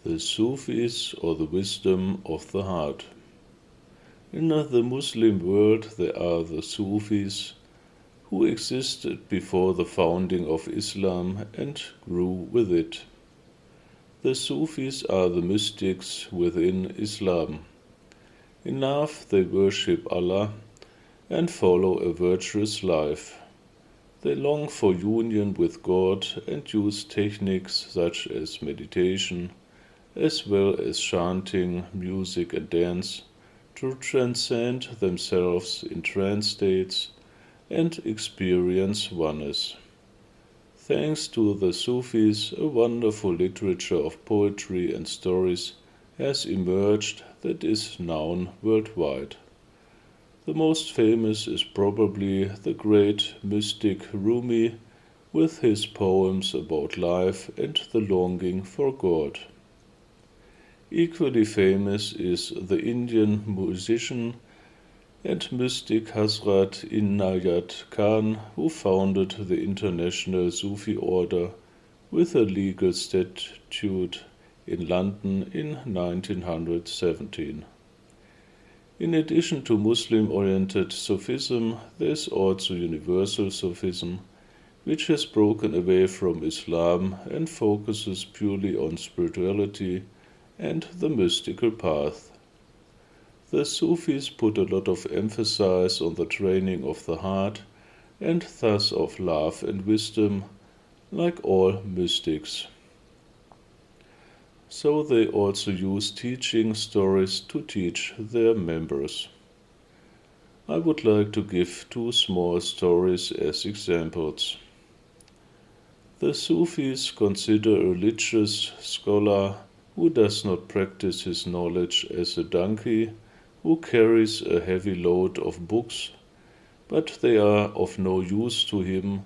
The Sufis, or the wisdom of the heart. In the Muslim world there are the Sufis, who existed before the founding of Islam and grew with it. The Sufis are the mystics within Islam. In love they worship Allah and follow a virtuous life. They long for union with God and use techniques such as meditation, as well as chanting, music and dance, to transcend themselves in trance states and experience oneness. Thanks to the Sufis, a wonderful literature of poetry and stories has emerged that is known worldwide. The most famous is probably the great mystic Rumi, with his poems about life and the longing for God. Equally famous is the Indian musician and mystic Hazrat Inayat Khan, who founded the International Sufi Order with a legal statute in London in 1917. In addition to Muslim-oriented Sufism, there is also Universal Sufism, which has broken away from Islam and focuses purely on spirituality and the mystical path. The Sufis put a lot of emphasis on the training of the heart and thus of love and wisdom, like all mystics. So they also use teaching stories to teach their members. I would like to give two small stories as examples. The Sufis consider a religious scholar who does not practice his knowledge as a donkey who carries a heavy load of books, but they are of no use to him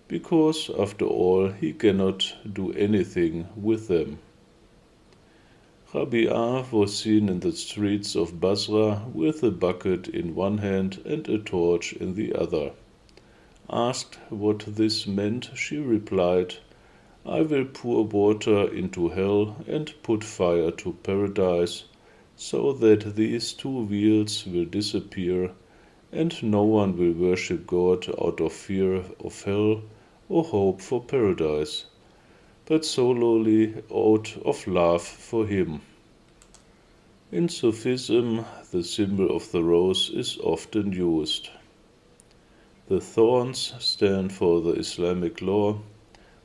because, after all, he cannot do anything with them. Rabi'a was seen in the streets of Basra with a bucket in one hand and a torch in the other. Asked what this meant, she replied, "I will pour water into hell and put fire to paradise, so that these two wheels will disappear, and no one will worship God out of fear of hell or hope for paradise, but solely out of love for him." In Sufism, the symbol of the rose is often used. The thorns stand for the Islamic law,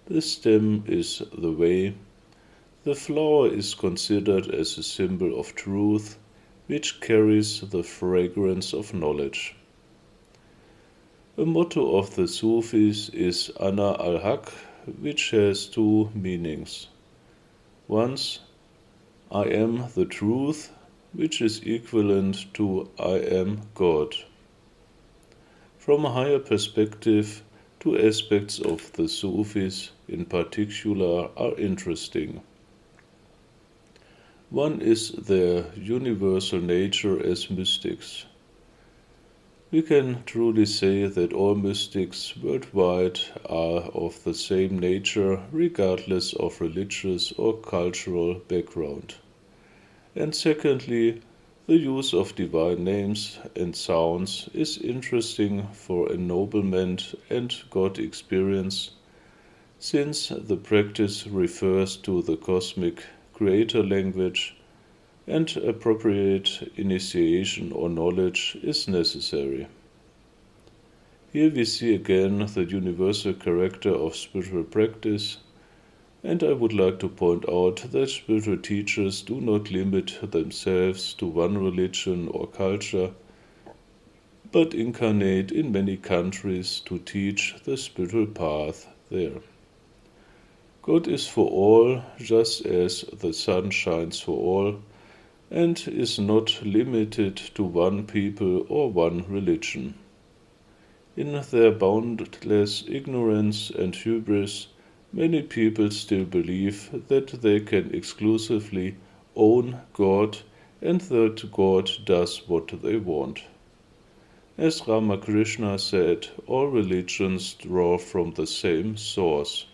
the stem is the way, the flower is considered as a symbol of truth, which carries the fragrance of knowledge. A motto of the Sufis is Ana al-Haq, which has two meanings. Once, I am the truth, which is equivalent to I am God. From a higher perspective, two aspects of the Sufis in particular are interesting. One is their universal nature as mystics. We can truly say that all mystics worldwide are of the same nature, regardless of religious or cultural background. And secondly, the use of divine names and sounds is interesting for ennoblement and God experience, since the practice refers to the cosmic creator language and appropriate initiation or knowledge is necessary. Here we see again the universal character of spiritual practice, and I would like to point out that spiritual teachers do not limit themselves to one religion or culture, but incarnate in many countries to teach the spiritual path there. God is for all, just as the sun shines for all, and is not limited to one people or one religion. In their boundless ignorance and hubris, many people still believe that they can exclusively own God and that God does what they want. As Ramakrishna said, all religions draw from the same source.